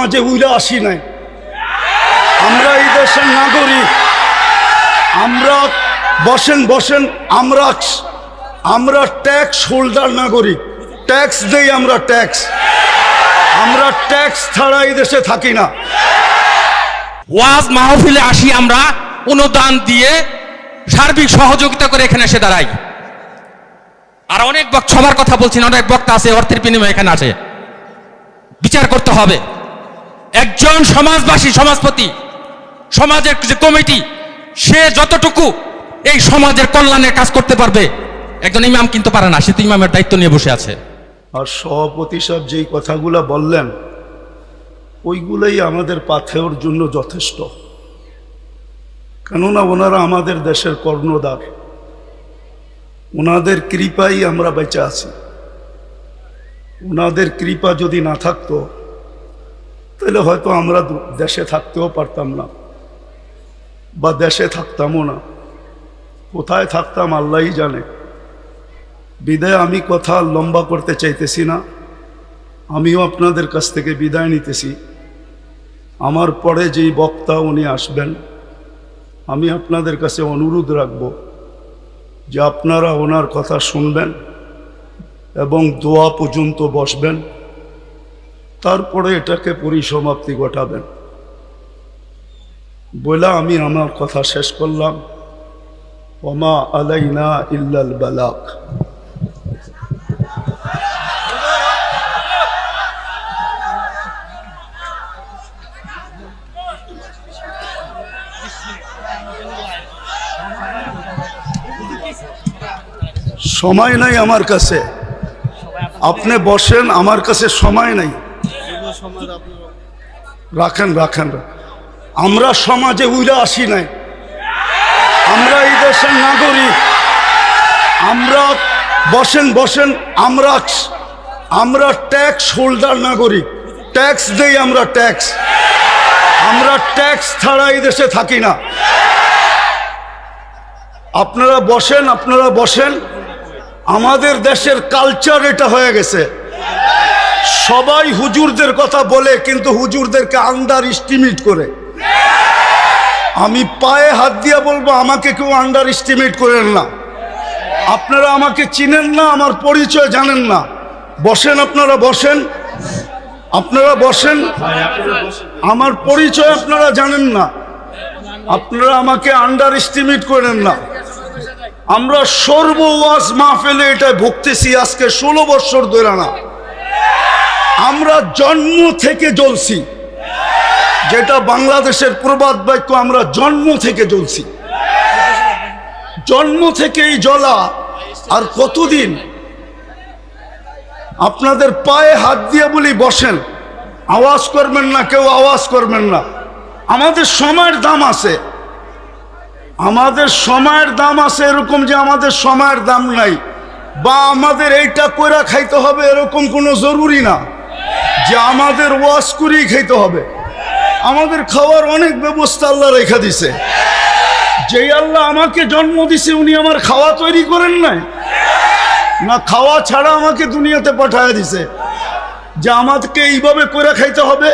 সমাজে উইরা আসি নাই। আমরা এই দেশের নাগরিক। আমরা বসেন বসেন, আমরা ট্যাক্স হোল্ডার নাগরিক। ট্যাক্স দেই আমরা, ট্যাক্স। আমরা ট্যাক্স ছাড়া এই দেশে থাকি না। ওয়াজ মাহফিলে আসি আমরা, অনুদান দিয়ে সার্বিক সহযোগিতা করে এখানে এসে দাঁড়াই। আর অনেক সবার কথা বলছি না, অনেক বক্তা আছে অর্থের বিনিময়ে এখানে আসে। বিচার করতে হবে। একজন সমাজবাসী, সমাজপতি, সমাজের যে কমিটি, সে যতটুকু এই সমাজের কল্যাণের কাজ করতে পারবে, একজন ইমাম কিন্তু পারে না। সে তো ইমামের দায়িত্ব নিয়ে বসে আছে। আর সভাপতি সাহেব যেই কথাগুলো বললেন, ওইগুলোই আমাদের পাথেওর জন্য যথেষ্ট। কেননা ওনারা আমাদের দেশের কর্ণধার। ওনাদের কৃপাই আমরা বেঁচে আছি। ওনাদের কৃপা যদি না থাকতো তাহলে হয়তো আমরা দেশে থাকতেও পারতাম না, বা দেশে থাকতামও না। কোথায় থাকতাম আল্লাহই জানে। বিদায় আমি কথা লম্বা করতে চাইতেছি না। আমিও আপনাদের কাছ থেকে বিদায় নিতেছি। আমার পরে যেই বক্তা উনি আসবেন, আমি আপনাদের কাছে অনুরোধ রাখব যে আপনারা ওনার কথা শুনবেন এবং দোয়া পর্যন্ত বসবেন, তারপরে এটাকে পরিসমাপ্তি ঘটাবেন। বলে আমি আমার কথা শেষ করলাম। ওমা আলাইনা ইল্লাল বালাগ। সময় নাই আমার কাছে, আপনি বসেন, আমার কাছে সময় নাই। রাখেন রাখেন। আমরা সমাজে উইরা আসি নাই। আমরা এই দেশের নাগরিক। আমরা বসেন বসেন, আমরা ট্যাক্স হোল্ডার নাগরিক। ট্যাক্স দেই আমরা, ট্যাক্স। আমরা ট্যাক্স ছাড়া এই দেশে থাকি না। আপনারা বসেন, আপনারা বসেন। আমাদের দেশের কালচার এটা হয়ে গেছে। সবাই হুজুরদের কথা বলে, কিন্তু হুজুরদেরকে আন্ডার এস্টিমেট করে। আমি পায়ে হাত দিয়ে বলবো, আমাকে কেউ আন্ডার এস্টিমেট করেন না। আপনারা আমাকে চিনেন না, আমার পরিচয় জানেন না। বসেন, আপনারা বসেন, আপনারা বসেন। আমার পরিচয় আপনারা জানেন না। আপনারা আমাকে আন্ডার এস্টিমেট করেন না। আমরা সর্ব ওয়াজ মাহফিলে এটা ভুগতেছি আজকে 16 বছর ধরে না। আমরা জন্ম থেকে জ্বলছি, যেটা বাংলাদেশের প্রবাদ বাক্য, আমরা জন্ম থেকে জ্বলছি। জন্ম থেকেই জ্বলা। আর কতদিন? আপনাদের পায়ে হাত দিয়ে বলি বসেন, আওয়াজ করবেন না, কেউ আওয়াজ করবেন না। আমাদের সময়ের দাম আছে। আমাদের সময়ের দাম আছে, এরকম যে আমাদের সময়ের দাম নাই বা আমাদের এইটা কইরা খাইতে হবে এরকম কোনো জরুরি না যে আমাদের ওয়াজ করেই খাইতে হবে। আমাদের খাওয়ার অনেক ব্যবস্থা আল্লাহ রেখে দিছে। যেই আল্লাহ আমাকে জন্ম দিছে, উনি আমার খাওয়া তৈরি করেন নাই না? খাওয়া ছাড়া আমাকে দুনিয়াতে পাঠায় দিছে যে আমাদেরকে এইভাবে করে খাইতে হবে।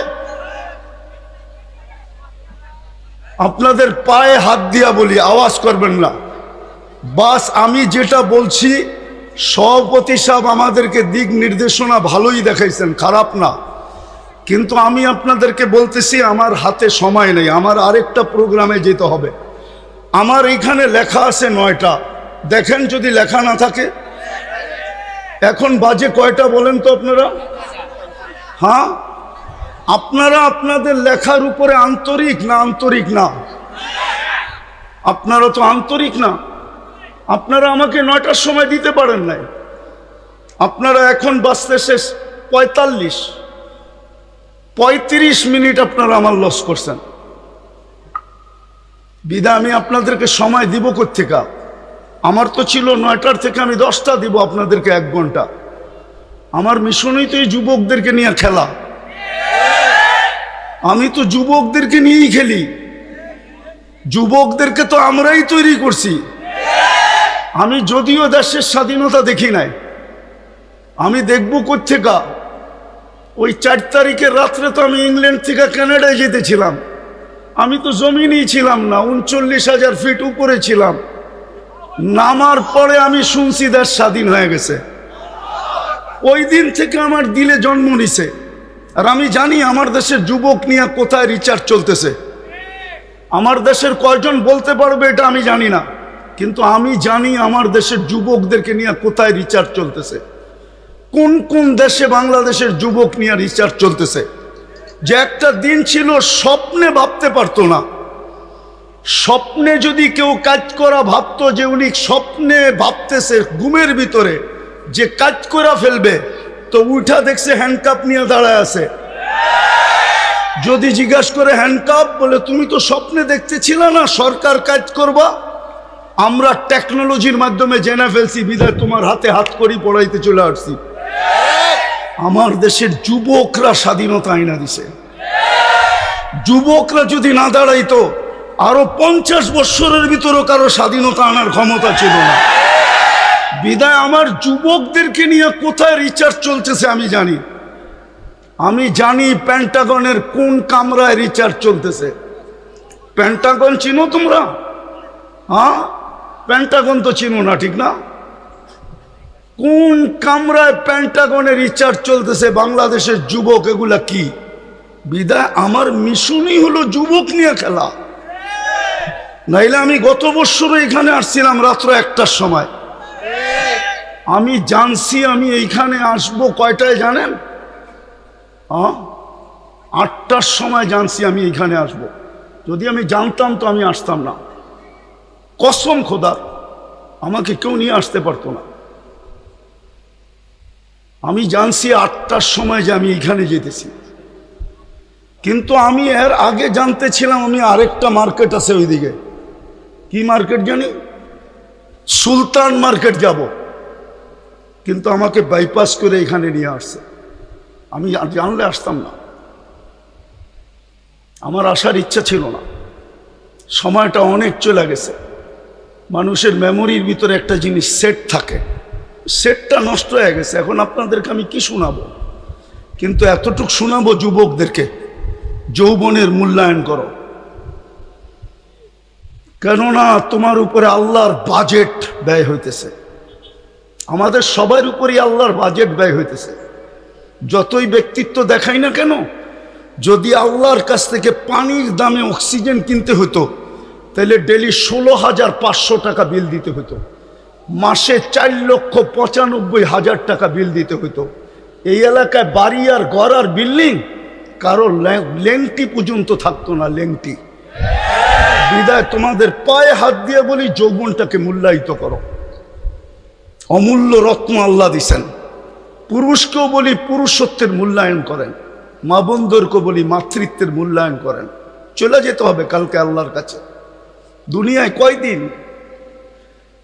আপনাদের পায়ে হাত দিয়া বলি, আওয়াজ করবেন না। বাস আমি যেটা বলছি, সভাপতি সাহেব আমাদেরকে দিক নির্দেশনা ভালোই দেখাইছেন, খারাপ না। কিন্তু আমি আপনাদেরকে বলতেছি, আমার হাতে সময় নেই। আমার আরেকটা প্রোগ্রামে যেতে হবে। আমার এইখানে লেখা আছে 9টা। দেখেন যদি লেখা না থাকে। এখন বাজে কয়টা বলেন তো আপনারা? হ্যাঁ, আপনারা আপনাদের লেখার উপরে আন্তরিক না? আন্তরিক না? আপনারা তো আন্তরিক না। আপনারা আমাকে 9টার সময় দিতে পারেন নাই। আপনারা এখন বাজতে শেষ 35 মিনিট আপনারা আমার লস করছেন। বিদা আমি আপনাদেরকে সময় দিব কোত্থেকে? আমার তো ছিল 9টার থেকে আমি 10টা দিব আপনাদেরকে 1 ঘন্টা। আমার মিশনই তো এই যুবকদেরকে নিয়ে খেলা। আমি তো যুবকদেরকে নিয়েই খেলি। যুবকদেরকে তো আমরাই তৈরি করছি। আমি যদিও দেশের স্বাধীনতা দেখি নাই, আমি দেখব কোত্থেকে? ওই 4 তারিখের রাত্রে তো আমি ইংল্যান্ড থেকে কানাডায় যেতেছিলাম। আমি তো জমিনেই ছিলাম না, 39,000 ফিট উপরে ছিলাম। নামার পরে আমি শুনছি দেশ স্বাধীন হয়ে গেছে। ওই দিন থেকে আমার দিলে জন্ম নিছে। আর আমি জানি আমার দেশের যুবক নিয়ে কোথায় রিচার্জ চলতেছে। আমার দেশের কয়জন বলতে পারবে এটা আমি জানি না, কিন্তু আমি জানি আমার দেশের যুবকদেরকে নিয়ে কোথায় রিচার্জ চলতেছে, কোন কোন দেশে বাংলাদেশের যুবক নিয়ে রিচার্জ চলতেছে। যে একটা দিন ছিল স্বপ্নে ভাবতে পারতো না। স্বপ্নে যদি কেউ কাজ করা ভাবতো যে উনি স্বপ্নে ভাবতেছে ঘুমের ভিতরে যে কাজ করা ফেলবে, তো উঠা দেখছে হ্যান্ডকাপ নিয়ে দাঁড়ায় আছে। যদি জিজ্ঞাসা করে হ্যান্ডকাপ, বলে তুমি তো স্বপ্নে দেখতেছিল না সরকার কাজ করবা, আমরা টেকনোলজির মাধ্যমে জেনে ফেলছি, বিধায় তোমার হাতে হাত করি পড়াইতে চলে আসছি। আমার দেশের যুবকরা স্বাধীনতা আইনা দিছে। যুবকরা যদি না দাঁড়াইতো আরো 50 বছরের ভিতরে কারো স্বাধীনতা আনার ক্ষমতা ছিল না। বিধায় আমার যুবকদেরকে নিয়ে কোথায় রিচার্জ চলতেছে আমি জানি। আমি জানি পেন্টাগনের কোন কামরায় রিচার্জ চলতেছে। পেন্টাগন চিনো তোমরা? হ্যাঁ, পেন্টাগন তো চিনো না, ঠিক না? কোন কামরায় পেন্টাগনের রিচার্জ চলতেছে বাংলাদেশের যুবক, এগুলা কি? বিদায় আমার মিশনই হলো যুবক নিয়ে খেলা। নাইলে আমি গত বছর এখানে আসছিলাম রাত্র 1টার সময়। আমি জানছি আমি এইখানে আসবো কয়টায় জানেন? 8টার সময় জানছি আমি এইখানে আসবো। যদি আমি জানতাম তো আমি আসতাম না। কসম খোদার, আমাকে কেউ নিয়ে আসতে পারতো না। আমি জানছি 8টার সময় যে আমি এইখানে যেতেছি, কিন্তু আমি এর আগে জানতে ছিলাম আমি আরেকটা মার্কেট আছে ওইদিকে। কি মার্কেট জানি? সুলতান মার্কেট যাব, কিন্তু আমাকে বাইপাস করে এখানে নিয়ে আসছে। আমি জানলে আসতাম না, আমার আসার ইচ্ছা ছিল না। সময়টা অনেক চলে গেছে। মানুষের মেমোরির ভিতরে একটা জিনিস সেট থাকে, সেটটা নষ্ট হয়ে গেছে। এখন আপনাদেরকে আমি কি শোনাবো, কিন্তু এতটুকু শোনাবো যুবকদেরকে, যৌবনের মূল্যায়ন করো। কেননা তোমার উপরে আল্লাহর বাজেট ব্যয় হইতেছে। আমাদের সবার উপরেই আল্লাহর বাজেট ব্যয় হইতেছে। যতই ব্যক্তিত্ব দেখাই না কেন, যদি আল্লাহর কাছ থেকে পানির দামে অক্সিজেন কিনতে হতো, তাহলে ডেলি 16,500 টাকা বিল দিতে হতো, মাসে 4,95,000 টাকা বিল দিতে হতো। এই এলাকায় বাড়ি আর ঘর আর বিল্ডিং কারো লেংটি পর্যন্ত থাকতো না, লেংটি। বিদায় তোমাদের পায়ে হাত দিয়ে বলি, যৌবনটাকে মূল্যায়িত করো। অমূল্য রত্ন আল্লাহ দিছেন। পুরুষকেও বলি পুরুষত্বের মূল্যায়ন করেন, মা বোনদেরকেও বলি মাতৃত্বের মূল্যায়ন করেন। চলে যেতে হবে কালকে আল্লাহর কাছে। দুনিয়ায় কয়দিন?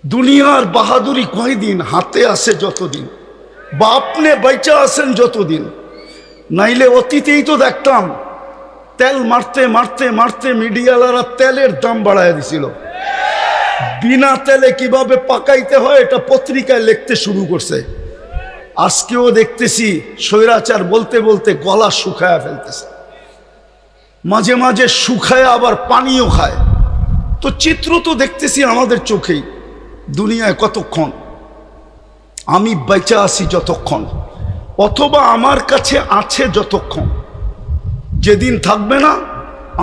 দুনিয়ার বাহাদুরি কয়দিন? হাতে আছে যতদিন, বা আপনি বাইচা আছেন যতদিন। নাইলে অতীতেই তো দেখতাম তেল মারতে মারতে মারতে মিডিয়ালারা তেলের দাম বাড়ায় দিছিল। বিনা তেলে কিভাবে পাকাইতে হয় এটা পত্রিকায় লিখতে শুরু করছে। আজকেও দেখতেছি স্বৈরাচার বলতে বলতে গলা শুকায়া ফেলতেছে, মাঝে মাঝে শুকায় আবার পানিও খায়। তো চিত্র তো দেখতেছি আমাদের চোখেই। দুনিয়ায় কতক্ষণ? আমি বেঁচে আছি যতক্ষণ, অথবা আমার কাছে আছে যতক্ষণ। যেদিন থাকবে না,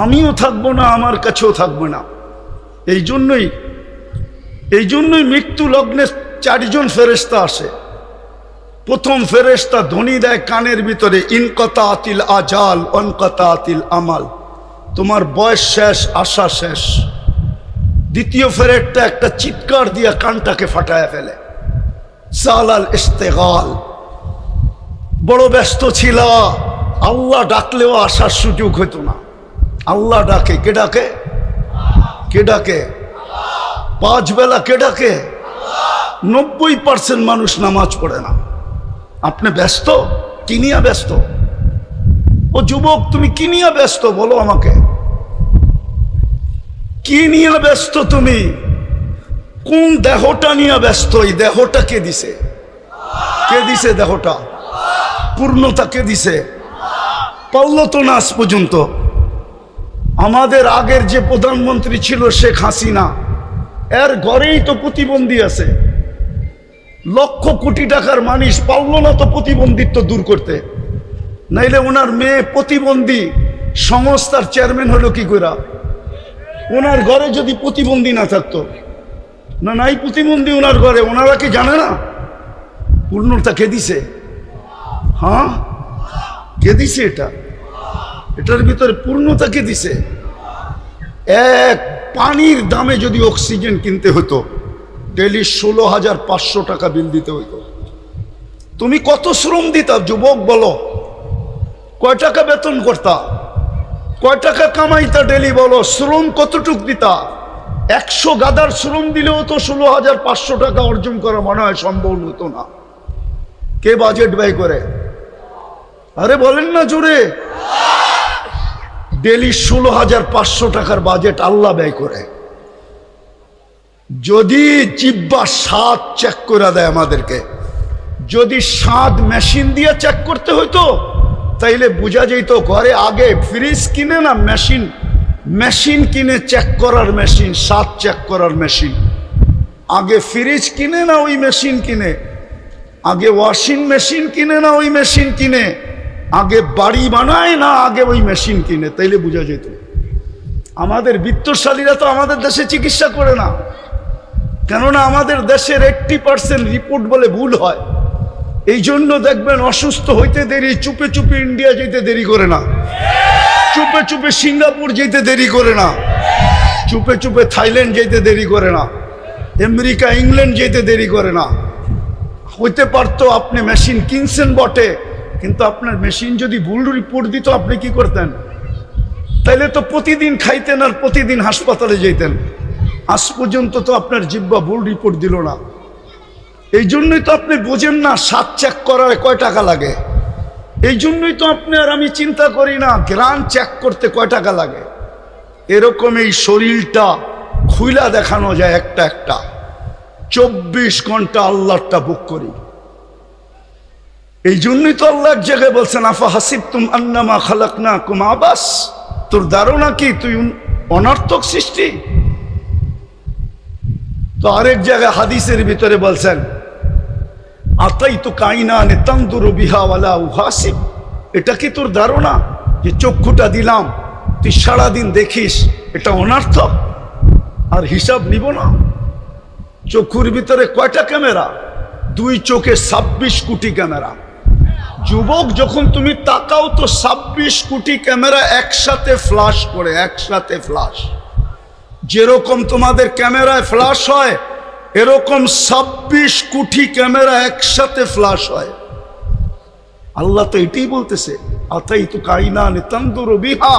আমিও থাকবো না, আমার কাছেও থাকবে না। এই জন্যই মৃত্যু লগ্নে 4জন ফেরেশতা আসে। প্রথম ফেরেশতা ধ্বনি দেয় কানের ভিতরে, ইনকতা আতিল আজাল অনকতা আতিল আমাল, তোমার বয়স শেষ, আশা শেষ। দ্বিতীয় ফেরেশতা একটা চিৎকার দিয়া কানটাকে ফাটায় ফেলে, সালাল ইস্তেগাল, বড় ব্যস্ত ছিল, আল্লাহ ডাকলেও আসার সুযোগ হতো না। আল্লাহ ডাকে, কে ডাকে? কে ডাকে? 5 বেলা কে ডাকে? 90% মানুষ নামাজ পড়ে না। আপনি ব্যস্ত? কি নিয়ে ব্যস্ত? ও যুবক, তুমি কি নিয়ে ব্যস্ত বলো আমাকে? কি নিয়ে ব্যস্ত তুমি? কোন দেহটা নিয়ে ব্যস্ত? এই দেহটা কে দিছে? কে দিছে দেহটা? পূর্ণতা কে দিছে? পারলো তো না আজ পর্যন্ত। আমাদের আগের যে প্রধানমন্ত্রী ছিল শেখ হাসিনা, এর ঘরেই তো প্রতিবন্ধী আছে, লক্ষ কোটি টাকার মানুষ, পারলো না তো প্রতিবন্ধিত্ব দূর করতে। নাইলে ওনার মেয়ে প্রতিবন্ধী সংস্থার চেয়ারম্যান হলো কি করে? ওনার ঘরে যদি প্রতিবন্ধী না থাকতো, না নাই প্রতিবন্ধী ওনার ঘরে, ওনারা কি জানে না? পূর্ণতা কে দিছে? হ্যাঁ, কে দিছে? এটার ভিতরে পূর্ণতা কে দিছে? এক পানির দামে যদি অক্সিজেন কিনতে হতো, ডেলি 16,500 টাকা বিল দিতে হইতো। তুমি কত শ্রম দিতা যুবক বলো? কয় টাকা বেতন করতা? কয় টাকা কামাইতা ডেলি বলো? শ্রম কতটুক দিতা? 100 গাদার শ্রম দিলেও তো 16,500 টাকা অর্জন করা মনে হয় সম্ভব হতো না। কে বাজেট ব্যয় করে? আরে বলেন না জোরে। ডেলি 16,500 টাকার বাজেট আল্লাহ ব্যয় করে। যদি জিব্বা স্বাদ চেক করে দেয় আমাদেরকে, যদি স্বাদ মেশিন দিয়ে চেক করতে হইতো, তাইলে বোঝা যেত ঘরে আগে ফ্রিজ কিনে না মেশিন কিনে চেক করার মেশিন, স্বাদ চেক করার মেশিন। আগে ফ্রিজ কিনে না ওই মেশিন কিনে, আগে ওয়াশিং মেশিন কিনে না ওই মেশিন কিনে, আগে বাড়ি বানায় না আগে ওই মেশিন কিনে, তাইলে বোঝা যেত। আমাদের বিত্তশালীরা তো আমাদের দেশে চিকিৎসা করে না, কেননা আমাদের দেশের 80% রিপোর্ট বলে ভুল হয়। এই জন্য দেখবেন অসুস্থ হইতে দেরি, চুপে চুপে ইন্ডিয়া যেতে দেরি করে না, চুপে চুপে সিঙ্গাপুর যেতে দেরি করে না, চুপে চুপে থাইল্যান্ড যেতে দেরি করে না, আমেরিকা ইংল্যান্ড যেতে দেরি করে না। হইতে পারতো আপনি মেশিন কিনছেন বটে, কিন্তু আপনার মেশিন যদি ভুল রিপোর্ট দিত, আপনি কি করতেন? তাইলে তো প্রতিদিন খাইতেন আর প্রতিদিন হাসপাতালে যেতেন। আজ পর্যন্ত তো আপনার জিব্বা ভুল রিপোর্ট দিল না। এই জন্যই তো আপনি বোঝেন না স্বাদ চেক করার কয় টাকা লাগে। এই জন্যই তো আপনি আর আমি চিন্তা করি না গ্রান চেক করতে কয় টাকা লাগে। এরকম এই শরীরটা খুইলা দেখানো যায় একটা একটা। 24 ঘন্টা আল্লাহটা বুক করি। এই জন্যই তো আল্লাহ এক জায়গায় বলছেন, আফা হাসিবতুম আন্নামা খালাকনাকুম আবাস, তোর ধারণা কি তুই অনর্থক সৃষ্টি? তো আরেক জায়গায় হাদিসের ভিতরে বলছেন, আতাইতু কাইনানে তানদুরু বিহা ওয়ালা উহাসিব, এটা কি তোর ধারণা যে চক্ষুটা দিলাম তুই সারাদিন দেখিস, এটা অনর্থক আর হিসাব নিব না? চক্ষুর ভিতরে কয়টা ক্যামেরা? 2 চোখে 26 কোটি ক্যামেরা। যুবক যখন তুমি তাকাও তো 26 কোটি ক্যামেরা একসাথে ফ্লাশ করে, একসাথে ফ্লাশ। যেরকম তোমাদের ক্যামেরায় ফ্লাশ হয়, এরকম 26 কোটি ক্যামেরা একসাথে ফ্লাশ হয়। আল্লাহ তো এটাই বলতেছে, আতাইতু কাইনানে তানদুরু বিহা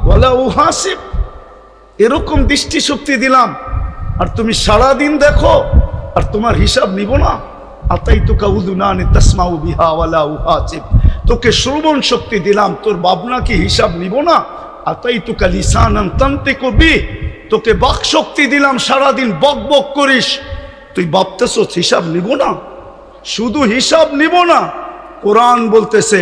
ওয়ালা উহাসিব, এরকম দৃষ্টিশক্তি দিলাম আর তুমি সারাদিন দেখো আর তোমার হিসাব নিব না। আতাইতুকা উযুনানি তাসমাউ বিহা ওয়ালা উহাসিব, তোকে শ্রবণ শক্তি দিলাম, তোর ভাবনা কি হিসাব নিব না? আতাইতুকা লিসানান তানতিকু বি, তোকে বাক শক্তি দিলাম, সারাদিন বক বক করিস, তুই ভাবতেছ হিসাব নিব না? শুধু হিসাব নিব না, কোরআন বলতেছে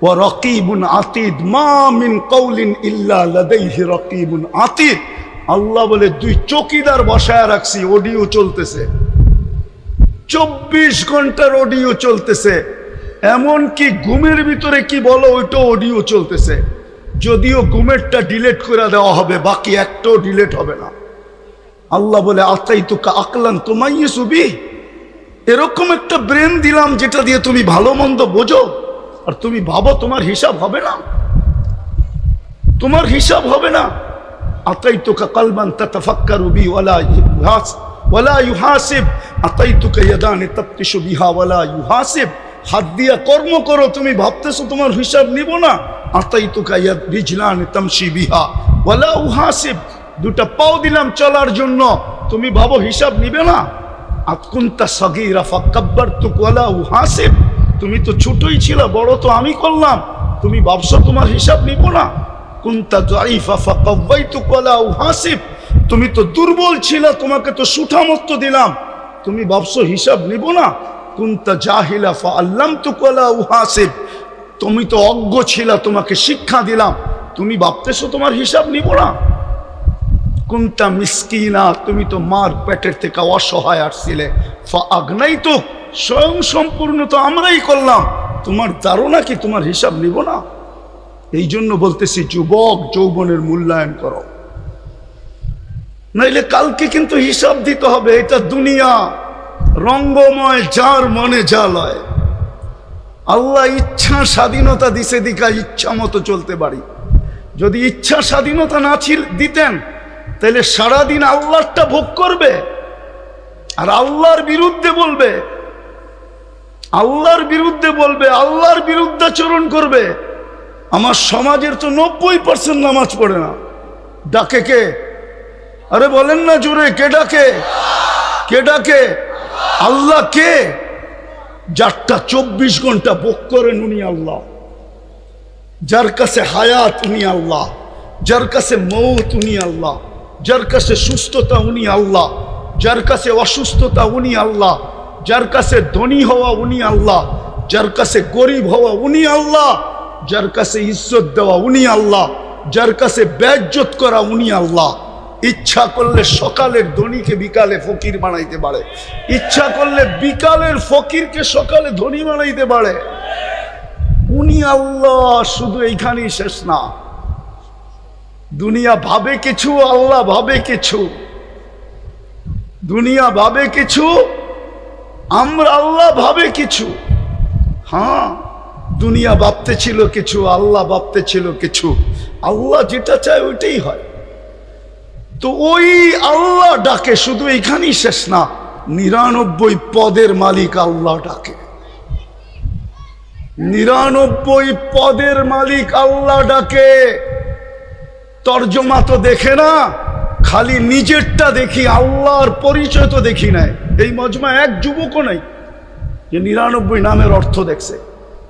ওয়া রাকিবুন আতীদ, মা মিন কওলিন ইল্লা লাদাইহি রাকিবুন আতীদ। আল্লাহ বলে 2 চৌকিদার বসায় রাখছি, অডিও চলতেছে, 24 ঘন্টার অডিও চলতেছে। এমন কি ঘুমের ভিতরে কি বলো ওইটা অডিও চলতেছে। যদিও ঘুমেরটা ডিলিট করে দেওয়া হবে, বাকি একটাও ডিলিট হবে না। আল্লাহ বলে আতাইতুকা আকলান তুমাইয়িসু বিহি, এরকম একটা ব্রেন দিলাম যেটা দিয়ে তুমি ভালো মন্দ বোঝো, আর তুমি ভাবো তোমার হিসাব হবে না, তোমার হিসাব হবে না। আতাইতুকা কলবান তাতাফাক্কারু বি ওয়ালা ইউহাসিব, আতাইতুকা ইয়াদানি তাবতিশু বিহা ওয়ালা ইউহাসিব, হাত দিয়া কর্ম করো, তুমি ভাবতেছো তোমার হিসাব নিব না। আতাইতুকা ইয়াদ রিজলানি তামশি বিহা ওয়ালা উহাসিব, 2টা পাও দিলাম চলার জন্য, তুমি ভাবো হিসাব নিবে না। আতকুনতা সাগীরা ফাকাব্বারতুক ওয়ালা উহাসিব, তুমি তো ছোটই ছিল, বড় তো আমি করলাম, তুমি ভাবছো তোমার হিসাব নিব না। কুনতা যায়িফা ফাকাওয়াইতুক ওয়ালা উহাসিব, তুমি তো দুর্বল ছিল, তোমাকে তো সুঠামত্ব দিলাম, তুমি ভাবছো হিসাব নিব না। কুনতা জাহিলা ফাআল্লামতুক ওয়ালা উহাসিব, তুমি তো অজ্ঞ ছিলা, তোমাকে শিক্ষা দিলাম, তুমি ভাবতেছো তোমার হিসাব নিব না? কুনতা মিসকিনা, তুমি তো মার পেটের থেকে অসহায় আসছিলে, ফাআগনাইতু, স্বয়ং সম্পূর্ণ তো আমরাই করলাম, তোমার ধারণা কি তোমার হিসাব নিব না? এই জন্য বলতেছি যুবক, যৌবনের মূল্যায়ন করো, নাইলে কালকে কিন্তু হিসাব দিতে হবে। এটা দুনিয়া রঙ্গময়, যার মনে যা লয়। আল্লাহ ইচ্ছা স্বাধীনতা দিছে দিকা ইচ্ছা মতো চলতে পারি। যদি ইচ্ছা স্বাধীনতা না দিতেন তাহলে সারাদিন আল্লাহটা ভোগ করবে আর আল্লাহর বিরুদ্ধে বলবে, আল্লাহর বিরুদ্ধে বলবে, আল্লাহর বিরুদ্ধাচরণ করবে। আমার সমাজের তো 90% নামাজ পড়ে না। ডাকে কে? আরে বলেন না জোরে, কে ডাকে? কে ডাকে? আল্লাহ। কে? যারটা 24 ঘন্টা ভোগ করেন উনি আল্লাহ, যার কাছে হায়াত উনি আল্লাহ, যার কাছে মৌত উনি আল্লাহ, যার কাছে সুস্থতা উনি আল্লাহ, যার কাছে অসুস্থতা উনি আল্লাহ, যার কাছে ধনী হওয়া উনি আল্লাহ, যার কাছে গরিব হওয়া উনি আল্লাহ, যার কাছে ইজ্জত দেওয়া উনি আল্লাহ, যার কাছে বেইজ্জত করা উনি আল্লাহ। ইচ্ছা করলে সকালের ধনীকে বিকালে ফকির বানাইতে পারে, ইচ্ছা করলে বিকালের ফকিরকে সকালে ধনী বানাইতে পারে। উনি আল্লাহ। শুধু এইখানেই শেষ না, দুনিয়া ভাবে কিছু, আল্লাহ ভাবে কিছু। দুনিয়া ভাবে কিছু, আমরা আল্লাহ ভাবে কিছু। হ্যাঁ, দুনিয়া ভাবতে ছিল কিছু, আল্লাহ ভাবতে ছিল কিছু। আল্লাহ যেটা চায় ওইটাই হয়। তো ওই আল্লাহ ডাকে, শুধু এইখানেই শেষ না, 99 পদের মালিক আল্লাহ ডাকে। 99 পদের মালিক আল্লাহ ডাকে। তর্জমা তো দেখে না, খালি নিজেরটা দেখি, আল্লাহর পরিচয় তো দেখি নাই। এই মজমা এক যুবকও নাই যে 99 নামের অর্থ দেখছে।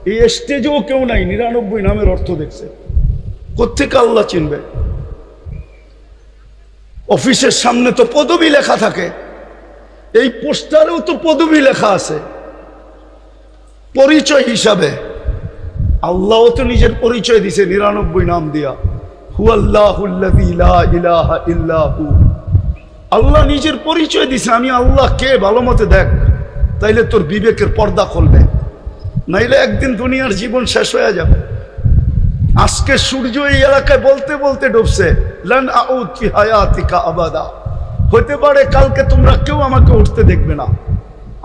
এই স্টেজেও কেউ নাই 99 নামের অর্থ দেখছে। কোত্থেকে আল্লাহ চিনবে? অফিসের সামনে তো পদবি লেখা থাকে, এই পোস্টারেও তো পদবি লেখা আছে পরিচয় হিসাবে। আল্লাহও তো নিজের পরিচয় দিছে 99 নাম দিয়া, হুয়াল্লাহুল্লাযী লা ইলাহা ইল্লা হু। আল্লাহ নিজের পরিচয় দিছে, আমি আল্লাহ কে ভালো মতে দেখ, তাইলে তোর বিবেকের পর্দা খুলবে, নাইলে একদিন দুনিয়ার জীবন শেষ হয়ে যাবে। আজকে সূর্য এই এলাকায় বলতে বলতে ডুবছে, লান আউদ ফি হায়াতিকা আবাদা। হতে পারে কালকে তোমরা কেউ আমাকে উঠতে দেখবে না।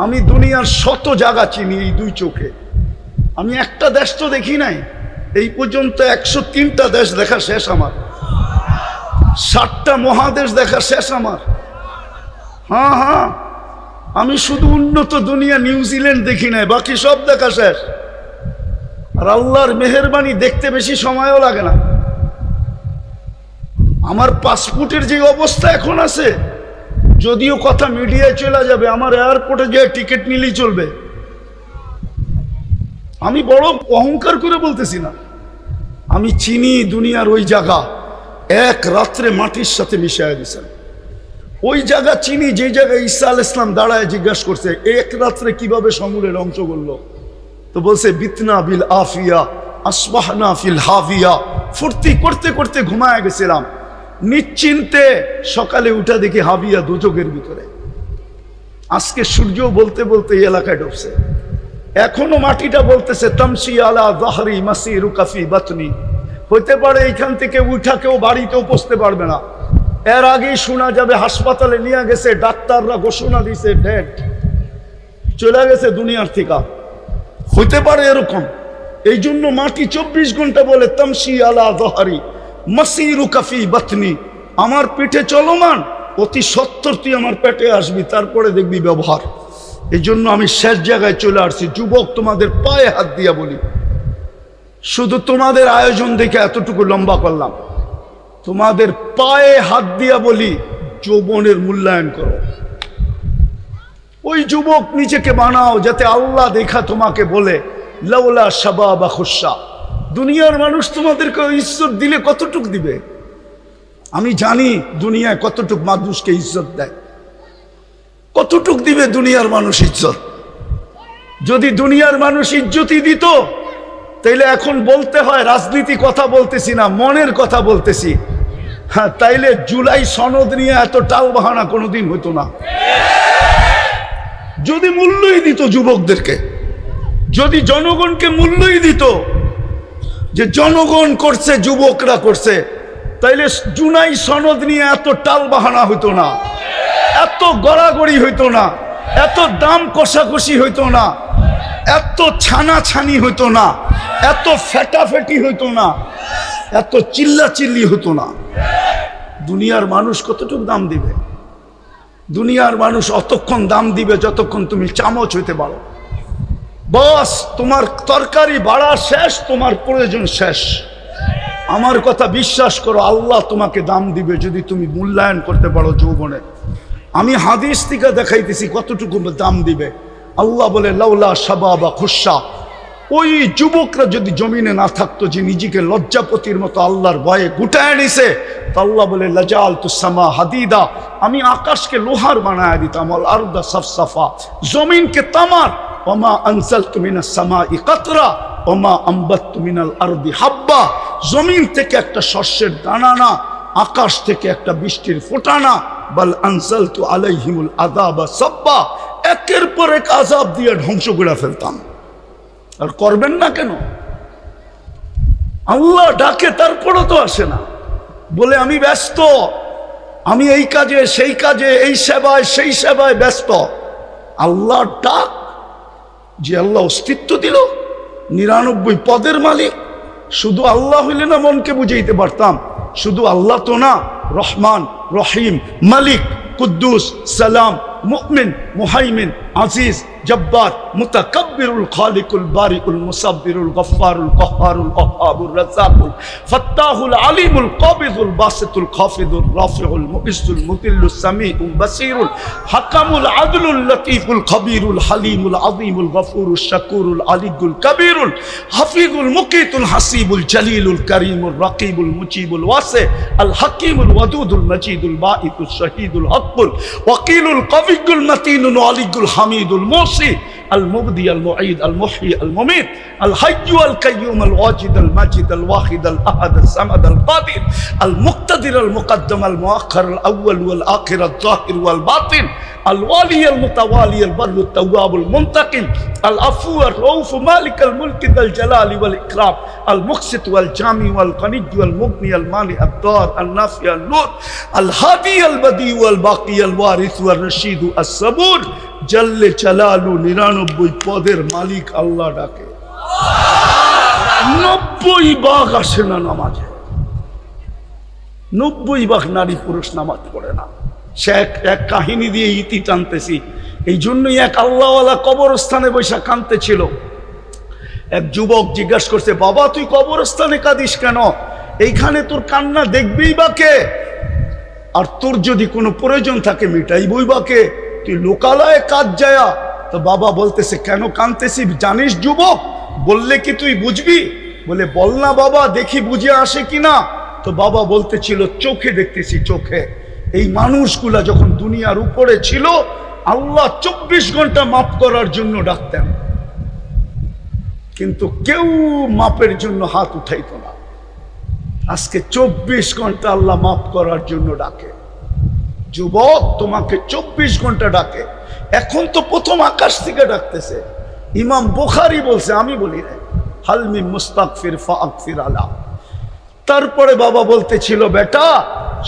আমি দুনিয়ার শত জায়গা চিনি এই 2 চোখে। আমি একটা দেশ তো দেখি নাই এই পর্যন্ত। 103টা দেশ দেখা শেষ আমার, 60টা মহাদেশ দেখা শেষ আমার। হ্যাঁ হ্যাঁ, আমি শুধু উন্নত দুনিয়া নিউজিল্যান্ড দেখি নাই, বাকি সব দেখা শেষ। আর আল্লাহর মেহেরবানি, দেখতে বেশি সময়ও লাগে না। আমার পাসপোর্টের যে অবস্থা এখন আছে, যদিও কথা মিডিয়ায় চলে যাবে, আমার এয়ারপোর্টে যে টিকিট নিলেই চলবে। আমি বড় অহংকার করে বলতেছি না, আমি চিনি দুনিয়ার ওই জায়গা, এক রাত্রে মাটির সাথে মিশিয়ে দিয়েছেন। ওই জায়গা চিনি যে জায়গায় ঈসা আলাইহিস সালাম দাঁড়ায় জিজ্ঞাসা করছে এক রাত্রে কিভাবে সমূলে ধ্বংস করলো, তো বলছে বিতনা বিল আফিয়া আসবাহনা ফিল হাভিয়া। ফুর্তি করতে করতে ঘুমায় গেছিলাম, নিশ্চিন্তে সকালে উঠা দেখি হাবিয়া দুজকের ভিতরে। আজকে সূর্য বলতে বলতে এই এলাকায় ঢুকছে, এখনো মাটিটা বলতেছে তামশি আলা যাহরি মাসিরুকা ফি বাতনি। হইতে পারে এইখান থেকে উঠা কেউ বাড়িতেও পৌঁছতে পারবে না। এর আগেই শোনা যাবে হাসপাতালে নিয়ে গেছে, ডাক্তাররা ঘোষণা দিছে ডেড, চলে গেছে দুনিয়ার থেকে। হইতে পারে এরকম। এই জন্য মাটি 24 ঘন্টা বলে তামশি আলা যাহরি মাসিরুকা ফি বাতনি। আমার পিঠে চলমান, অতি সত্বর তুই আমার পেটে আসবি, তারপরে দেখবি ব্যবহার। এই জন্য আমি শেষ জায়গায় চলে আসছি। যুবক, তোমাদের পায়ে হাত দিয়া বলি, শুধু তোমাদের আয়োজন দেখে এতটুকু লম্বা করলাম, তোমাদের পায়ে হাত দিয়া বলি যৌবনের মূল্যায়ন করো। ওই যুবক নিজেকে বানাও যাতে আল্লাহ দেখা তোমাকে বলে লাউলা শাবাবা খুশা। দুনিয়ার মানুষ তোমাদেরকে ইজ্জত দিলে কতটুক দিবে? আমি জানি দুনিয়ায় কতটুক মানুষকে ইজ্জত দেয়, কতটুক দিবে দুনিয়ার মানুষ ইজ্জত। যদি দুনিয়ার মানুষ ইজ্জতই দিত তাইলে এখন বলতে হয় রাজনীতি কথা বলতেছি না, মনের কথা বলতেছি। হ্যাঁ, তাইলে জুলাই সনদ নিয়ে এত টাল বাহানা কোনোদিন হতো না। যদি মূল্যই দিত যুবকদেরকে, যদি জনগণকে মূল্যই দিত যে জনগণ করছে, যুবকরা করছে, তাইলে জুলাই সনদ নিয়ে এত টাল বাহানা হইতো না, এত গড়াগড়ি হইতো না, এত দাম কষাকষি হইতো না, এত ছানাছানি হইতো না, এত ফেটাফেটি হইতো না, এত চিল্লাচিল্লি হতো না। দুনিয়ার মানুষ কতটুকু দাম দিবে? দুনিয়ার মানুষ অতক্ষণ দাম দিবে যতক্ষণ তুমি চামচ হইতে পারো। বস, তোমার তরকারি বাড়া শেষ, তোমার প্রয়োজন শেষ। আমার কথা বিশ্বাস করো, আল্লাহ তোমাকে দাম দিবে যদি তুমি মূল্যায়ন করতে পারো যৌবনে। আমি হাদিস থেকে দেখাইতেছি কতটুকু দাম দিবে। আল্লাহ বলে লাউলা শাবাবা খুশা, ওই যুবকরা যদি জমিনে না থাকতো, যে নিজেকে লজ্জাপতির মতো আল্লাহর ভয়ে গুটায় নিছে, তো আল্লাহ বলে লাজাল তুসামা হাদিদা, আমি আকাশকে লোহার বানায় দিতাম, আল আরদা সাফসাফা, জমিনকে তামার, ওমা আনজালতু মিনাস সামাই কাতরা ওমা আম্বাততু মিনাল আরদি হাব্বা, জমিন থেকে একটা শস্যের দানা না, আকাশ থেকে একটা বৃষ্টির ফোঁটা না, বাল আনজালতু আলাইহিমুল আযাবা সাব্বা, একের পর এক আযাব দিয়ে ধ্বংস করে ফেলতাম। আর করবেন না কেন? আল্লাহ ডাকে, তারপরও তো আসে না, বলে আমি ব্যস্ত, আমি এই কাজে সেই কাজে, এই সেবায় সেই সেবায় ব্যস্ত। আল্লাহ ডাক, যে আল্লাহ অস্তিত্ব দিল, 99 পদের মালিক, শুধু আল্লাহ হইলে না মনকে বুঝাইতে পারতাম। শুধু আল্লাহ তো না, রহমান, রহিম, মালিক, কুদ্দুস, সালাম, মুমিন, মুহাইমিন, আজিজ, জব্বার, মুতাকাব্বিরুল খালিকুল বারিউল মুসাব্বিরুল গফফারুল কহ্হারুল ওয়াহ্হাবুর রাজ্জাকুল ফাত্তাহুল আলিমুল কাবিদুল বাসিতুল খাফিদুর রাফিউল মুইজ্জুল মুতিল্লুস সামিউল বাসিরুল হাকামুল আদলুল লতীফুল খবীরুল হালিমুল আযীমুল গফুরুশ শাকুরুল আলিয়ুল কবীরুল হাফিজুল মুকিতুল হাসিবুল জলিলুল করিমুর রাকিবুল মুজিবুল ওয়াসি আল হাকিমুল ওয়াদুদুল মজিদুল বাঈতুশ শহীদুল হকুল ওয়াকিলুল কবিয়ুল মতিনুল আলিয়ুল হামিদুল মুসি আল মুবদি আল মুঈদ আল মুহয়ি আল মুমীত আল হাইয়্যু আল কাইয়্যুম আল ওয়াজিদ আল মাজিদ আল ওয়াহিদ আল আহাদ আল সামাদ আল কাদির আল মুক্তাদির আল মুকদ্দম আল মুআখ্খার আল আউয়াল ওয়াল আখির আল যাহির ওয়াল বাতিন আল ওয়ালি আল মুতাওয়ালি আল বাররু আত তাওয়াব আল মুনতাকিম আল আফু আর রউফ মালিক আল মুলক আল জালালি ওয়াল ইকরাম আল মুকসিত ওয়াল জামি ওয়াল গনি ওয়াল মুগনি আল মানি আদ দার আল নাফি আল নূর আল হাদি আল বদি ওয়াল বাকি আল ওয়ারিস ওয়াল রশিদ আস সাবুর জাল্লে জালালু 99 পদের মালিক আল্লাহ ডাকে। 90 ভাগ আসে না নামাজে, 90 ভাগ নারী পুরুষ নামাজ পড়ে না। সে এক কাহিনী দিয়ে ইতি টানতেছি, এই জন্যই এক আল্লাহওয়ালা কবরস্থানে বৈশা কাঁদতেছিল। এক যুবক জিজ্ঞাসা করছে, বাবা তুই কবরস্থানে কাঁদিস কেন? এইখানে তোর কান্না দেখবেই বা কে? আর তোর যদি কোনো প্রয়োজন থাকে মিটাইবই বা কে? তুই লোকালয়ে কাজ যায়া। তো বাবা বলতেছে, কেন কাঁদতেছি জানিস যুবক? বললে কি তুই বুঝবি? বলে বল না বাবা, দেখি বুঝে আসে কিনা। তো বাবা বলতেছিল, চোখে দেখতেছি, চোখে। এই মানুষগুলা যখন দুনিয়ার উপরে ছিল, আল্লাহ 24 ঘন্টা মাফ করার জন্য ডাকতেন, কিন্তু কেউ মাপের জন্য হাত উঠাইতো না। আজকে 24 ঘন্টা আল্লাহ মাফ করার জন্য ডাকে। যুবক, তোমাকে 24 ঘন্টা ডাকে। এখন তো প্রথম আকাশ থেকে ডাকতেছে। ইমাম বুখারী বলছে, আমি বলি না, হালমি মুস্তাগফির ফাগফির আলা। তারপরে বাবা বলতেছিল, বেটা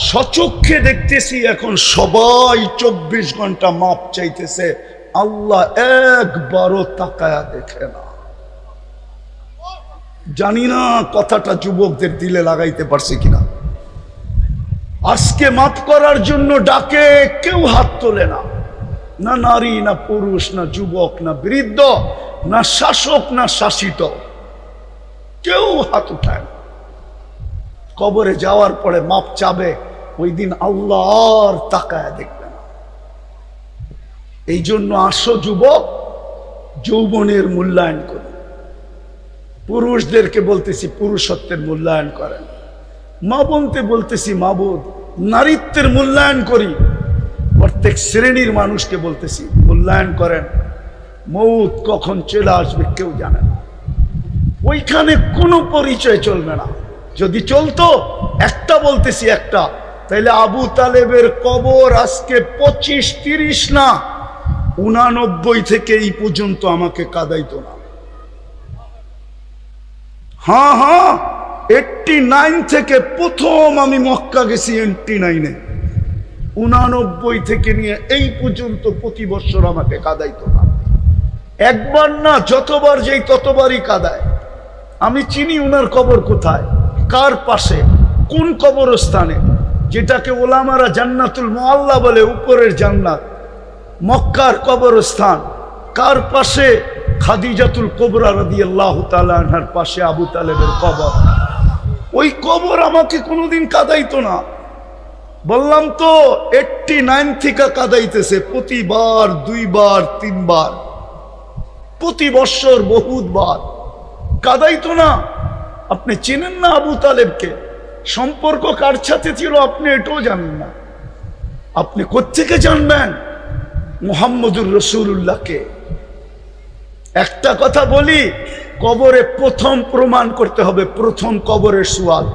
সচক্ষে দেখতেছি এখন সবাই 24 ঘন্টা মাপ চাইতেছে, আল্লাহ একবারও তাকায়া দেখে না। জানি না কথাটা যুবকদের দিলে লাগাইতে পারছে কিনা। আজকে মাফ করার জন্য ডাকে, কেউ হাত তোলে না, না নারী, না পুরুষ, না যুবক, না বৃদ্ধ, না শাসক, না শাসিত, কেউ হাত উঠায় না। কবরে যাওয়ার পরে মাপ চাবে, ওই দিন আল্লাহ আর তাকায় দেখবে না। এই জন্য আসো যুবক, যৌবনের মূল্যায়ন করি। পুরুষদেরকে বলতেছি পুরুষত্বের মূল্যায়ন করেন। মা বলতে বলতেছি মাবুদ, নারীত্বের মূল্যায়ন করি। প্রত্যেক শ্রেণীর মানুষকে বলতেছি মূল্যায়ন করেন। মৌত কখন চলে আসবে কেউ জানে না। ওইখানে কোনো পরিচয় চলবে না। যদি চলতো, একটা বলতেছি একটা, তাইলে আবু তালেবের কবর আজকে 25-30 না, 89 থেকে এই পর্যন্ত আমাকে কাঁদাইতো না। হ্যাঁ হ্যাঁ, 89 থেকে প্রথম আমি মক্কা গেছি 89-এ, 89 থেকে নিয়ে এই পর্যন্ত প্রতি বছর আমাকে কাঁদাইতো না। একবার না, যতবার যেই ততবারই কাঁদায়। আমি চিনি উনার কবর কোথায়, কার পাশে, কোন কবরস্থানে, যেটাকে ওলামারা জান্নাতুল মুআল্লা বলে, উপরের জান্নাত, মক্কার কবরস্থান। কার পাশে? খাদিজাতুল কুবরা রাদিয়াল্লাহু তাআলা আনহার পাশে আবু তালেবের কবর। ওই কবর আমাকে কোনোদিন কাঁদাইতো না। বললাম তো, 89 থেকে কাঁদাইতেছে, প্রতিবার 2 বার 3 বার, প্রতি বৎসর বহুতবার কাঁদাইতো না। আপনি চেনেন না আবু তালেবকে? সম্পর্ক কার সাথে ছিল আপনি এটাও জানেন না। আপনি কোত্থেকে জানবেন মুহাম্মদুর রাসূলুল্লাহকে? একটা কথা বলি, কবরে প্রথম প্রমাণ করতে হবে, প্রথম কবরের সুয়াল।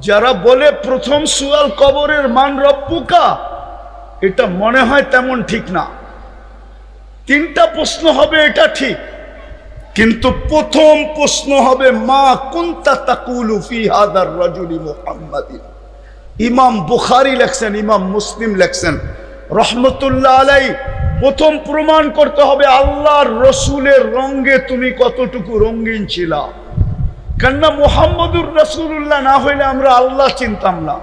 যারা বলে প্রথম সুয়াল কবরের মান রব্বুকা, এটা মনে হয় তেমন ঠিক না। 3টা প্রশ্ন হবে, এটা ঠিক, কিন্তু প্রথম প্রশ্ন হবে মা কুনতা তাকুলু ফি হাদার রাজুলি মুহাম্মাদিন। ইমাম বুখারী লেখছেন, ইমাম মুসলিম লেখছেন রহমতুল্লাহ আলাইহি, প্রথম প্রমাণ করতে হবে আল্লাহর রসুলের রঙে তুমি কতটুকু রঙিন ছিলা। কেননা মুহাম্মদুর রাসূলুল্লাহ না হইলে আমরা আল্লাহ চিনতাম না।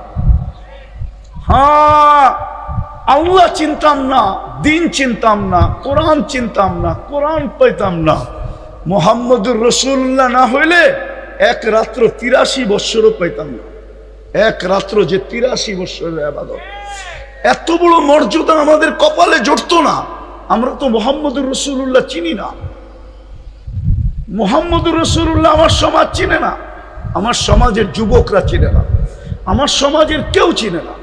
হ্যাঁ, আল্লাহ চিনতাম না, দিন চিনতাম না, কোরআন চিনতাম না, কোরআন পাইতাম না। মুহাম্মদুর রাসূলুল্লাহ না হইলে এক রাত্র 83 বৎসরও পাইতাম না। এক রাত্র যে 83 বৎসরের ইবাদত, এত বড় মর্যাদা আমাদের কপালে জড়তো না। আমরা তো মুহাম্মদুর রাসূলুল্লাহ চিনি না। মুহাম্মদুর রাসূলুল্লাহ আমার সমাজ চিনে না, আমার সমাজের যুবকরা চিনে না, আমার সমাজের কেউ চিনে না।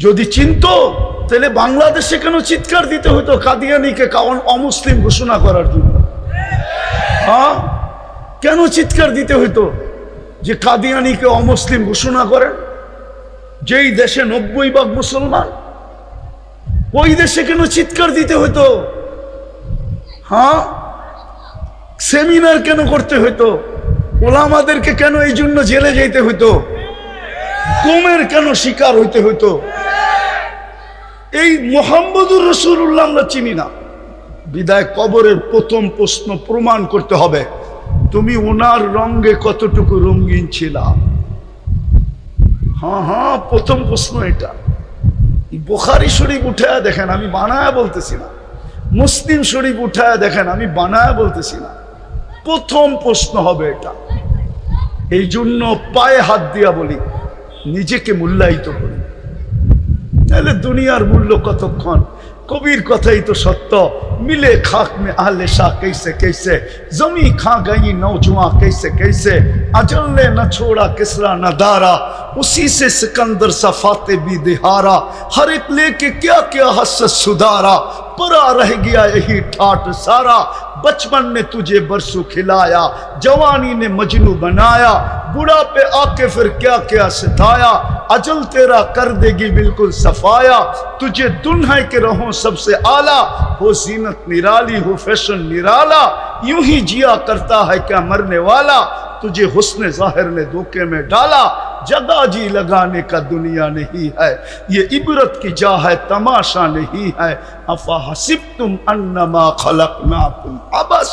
যদি চিনতো তাহলে বাংলাদেশে কেন চিৎকার দিতে হতো কাদিয়ানীকে অমুসলিম ঘোষণা করার জন্য? হ্যাঁ, কেন চিৎকার দিতে হতো যে কাদিয়ানীকে অমুসলিম ঘোষণা করেন? যেই দেশে 90% মুসলমান, ওই দেশে কেন চিৎকার দিতে হতো? হ্যাঁ, সেমিনার কেন করতে হতো? ওলামাদেরকে কেন এই জন্য জেলে যেতে হতো? গুমের কেন শিকার হইতে হতো? এই মুহাম্মদুর রাসূলুল্লাহ আমরা চিনি না। বিদায় কবরের প্রথম প্রশ্ন প্রমাণ করতে হবে তুমি ওনার রঙে কতটুকু রঙিন ছিলা। হ্যাঁ হ্যাঁ, প্রথম প্রশ্ন এটা। বুখারী শরীফ উঠায়া দেখেন, আমি বানায়া বলতেছি না। মুসলিম শরীফ উঠায়া দেখেন, আমি বানায়া বলতেছি না। প্রথম প্রশ্ন হবে এটা। এই জন্য পায়ে হাত দিয়া বলি, নিজেকে মূল্যায়িত করি, তাহলে দুনিয়ার মূল্য কতক্ষণ। কবির কথাই তো সত্য, মিলে খাক মে আহলে শাহ कैसे कैसे, जमी खा गई नौजवान कैसे कैसे, अजल ने न छोड़ा किसरा न दारा, उसी से सिकंदर सा फाते भी दिहारा, हर एक लेके क्या क्या हसत सुधारा, परा रह गया यही ठाट सारा, बचपन ने तुझे बरसों खिलाया, जवानी ने मजनू बनाया, बुढ़ा पे आके फिर क्या क्या सिताया, अजल तेरा कर देगी बिल्कुल सफाया, तुझे दुल्हन के रहो सबसे आला, हो जीनत निराली हो फैशन निराला, यूं ही जिया करता है क्या मरने वाला, तुझे हुस्न जाहिर ने धोखे में डाला, जगह जी लगाने का दुनिया नहीं है, ये इबरत की जा है तमाशा नहीं है, अफा हसिबतुम अन्नमा खलकनाकुम अबस।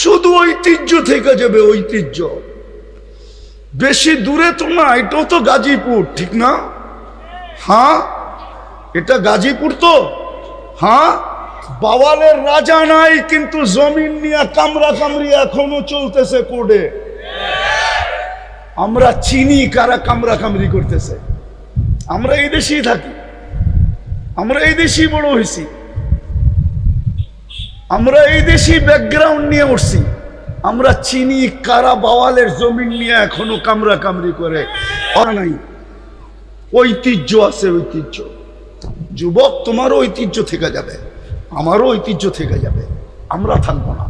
শুধু ঐতিহ্য থেকে যাবে, ঐতিহ্য। বেশি দূরে তো না, এটাও তো গাজীপুর, ঠিক না? হ্যাঁ, এটা গাজীপুর তো। হ্যাঁ, বাওয়ালের রাজা নাই, কিন্তু জমিন নিয়ে কামরা কামরি এখনো চলতেছে কোর্টে। আমরা চিনি কারা কামরা কামরি করতেছে। আমরা এই দেশেই থাকি, আমরা এই দেশেই বড় হয়েছি, আমরা এই দেশি ব্যাকগ্রাউন্ড নিয়ে উঠছি। আমরা চিনি কারা বাওয়ালের জমিন নিয়ে এখনো কামরা কামরি করে। নাই, ঐতিহ্য আছে, ঐতিহ্য। যুবক, তোমারও ঐতিহ্য থেকে যাবে, আমারও ঐতিহ্য থেকে যাবে, আমরা থাকবো না।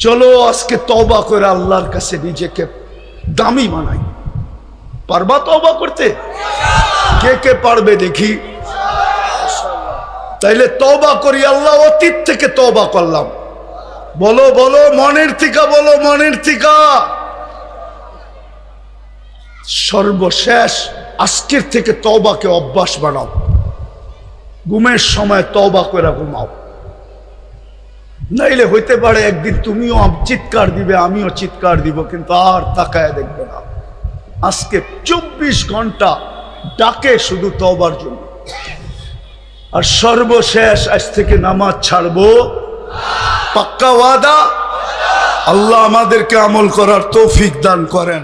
চলো আজকে তওবা করে আল্লাহর কাছে নিজেকে দামি বানাই। পারবা তওবা করতে? কে কে পারবে দেখি? তাইলে তওবা করি। আল্লাহ, অতীত থেকে তওবা করলাম। বলো বলো, মনের থেকে বলো, মনের থেকে। সর্বশেষ আজকের থেকে তওবাকে অভ্যাস বানাও। ঘুমের সময় তওবা করে ঘুমাও, নাইলে হইতে পারে একদিন তুমিও চিৎকার দিবে, আমিও চিৎকার দিব, কিন্তু আর তাকায় দেখবে না। আজকে 24 ঘন্টা ডাকে শুধু তওবার জন্য। আর সর্বশেষ আজ থেকে নামাজ ছাড়বো, পাক্কা ওয়াদা। আল্লাহ আমাদেরকে আমল করার তৌফিক দান করেন।